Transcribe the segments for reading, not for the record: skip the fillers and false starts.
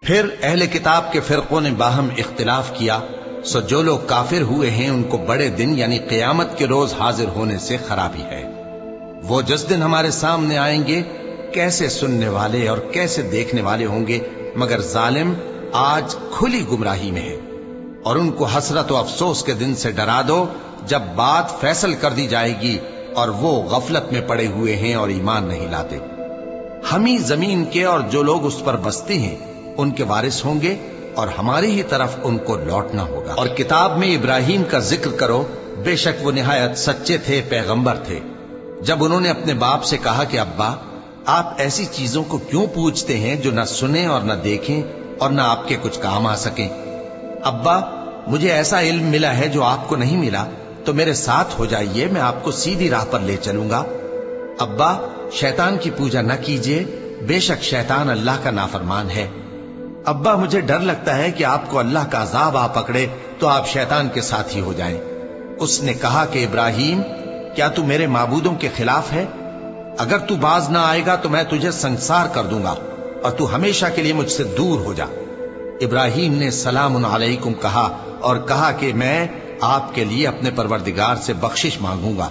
پھر اہل کتاب کے فرقوں نے باہم اختلاف کیا، سو جو لوگ کافر ہوئے ہیں ان کو بڑے دن یعنی قیامت کے روز حاضر ہونے سے خرابی ہے۔ وہ جس دن ہمارے سامنے آئیں گے کیسے سننے والے اور کیسے دیکھنے والے ہوں گے، مگر ظالم آج کھلی گمراہی میں ہے۔ اور ان کو حسرت و افسوس کے دن سے ڈرا دو جب بات فیصل کر دی جائے گی اور وہ غفلت میں پڑے ہوئے ہیں اور ایمان نہیں لاتے۔ ہم ہی زمین کے اور جو لوگ اس پر بستے ہیں ان کے وارث ہوں گے اور ہماری ہی طرف ان کو لوٹنا ہوگا۔ اور کتاب میں ابراہیم کا ذکر کرو، بے شک وہ نہایت سچے تھے، پیغمبر تھے۔ جب انہوں نے اپنے باپ سے کہا کہ ابا آپ ایسی چیزوں کو کیوں پوچھتے ہیں جو نہ سنیں اور نہ دیکھیں اور نہ آپ کے کچھ کام آ سکیں؟ ابا مجھے ایسا علم ملا ہے جو آپ کو نہیں ملا، تو میرے ساتھ ہو جائیے، میں آپ کو سیدھی راہ پر لے چلوں گا۔ ابا شیطان کی پوجا نہ کیجیے، بے شک شیطان اللہ کا نافرمان ہے۔ ابا مجھے ڈر لگتا ہے کہ آپ کو اللہ کا عذاب آ پکڑے تو آپ شیطان کے ساتھی ہو جائیں۔ اس نے کہا کہ ابراہیم کیا تو میرے معبودوں کے خلاف ہے؟ اگر تو باز نہ آئے گا تو میں تجھے سنسار کر دوں گا اور تو ہمیشہ کے لیے مجھ سے دور ہو جا۔ ابراہیم نے سلام علیکم کہا اور کہا کہ میں آپ کے لیے اپنے پروردگار سے بخشش مانگوں گا،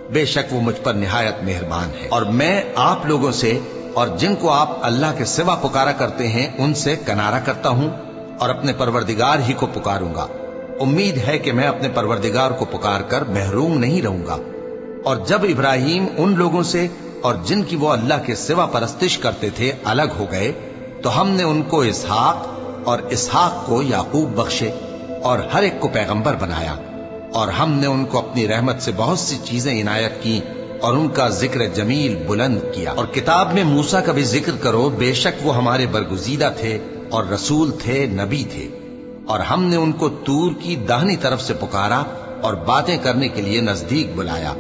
بے شک وہ مجھ پر نہایت مہربان ہے۔ اور میں آپ لوگوں سے اور جن کو آپ اللہ کے سوا پکارا کرتے ہیں ان سے کنارہ کرتا ہوں اور اپنے پروردگار ہی کو پکاروں گا۔ امید ہے کہ میں اپنے پروردگار کو پکار کر محروم نہیں رہوں گا۔ اور جب ابراہیم ان لوگوں سے اور جن کی وہ اللہ کے سوا پرستش کرتے تھے الگ ہو گئے تو ہم نے ان کو اسحاق اور اسحاق کو یعقوب بخشے اور ہر ایک کو پیغمبر بنایا، اور ہم نے ان کو اپنی رحمت سے بہت سی چیزیں عنایت کی اور ان کا ذکر جمیل بلند کیا۔ اور کتاب میں موسیٰ کا بھی ذکر کرو، بے شک وہ ہمارے برگزیدہ تھے اور رسول تھے، نبی تھے، اور ہم نے ان کو طور کی داہنی طرف سے پکارا اور باتیں کرنے کے لیے نزدیک بلایا،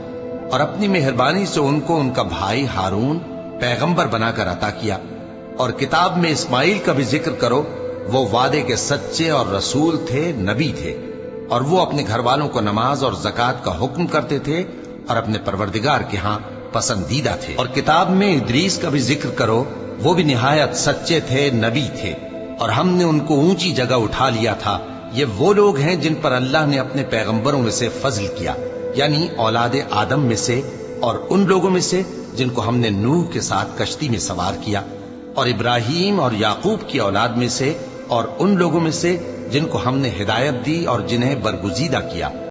اور اپنی مہربانی سے ان کو ان کا بھائی ہارون پیغمبر بنا کر عطا کیا۔ اور کتاب میں اسماعیل کا بھی ذکر کرو، وہ وعدے کے سچے اور رسول تھے، نبی تھے، اور وہ اپنے گھر والوں کو نماز اور زکوٰۃ کا حکم کرتے تھے اور اپنے پروردگار کے ہاں پسندیدہ تھے۔ اور کتاب میں ادریس کا بھی ذکر کرو، وہ بھی نہایت سچے تھے، نبی تھے، اور ہم نے ان کو اونچی جگہ اٹھا لیا تھا۔ یہ وہ لوگ ہیں جن پر اللہ نے اپنے پیغمبروں میں سے فضل کیا، یعنی اولاد آدم میں سے اور ان لوگوں میں سے جن کو ہم نے نوح کے ساتھ کشتی میں سوار کیا، اور ابراہیم اور یعقوب کی اولاد میں سے اور ان لوگوں میں سے جن کو ہم نے ہدایت دی اور جنہیں برگزیدہ کیا۔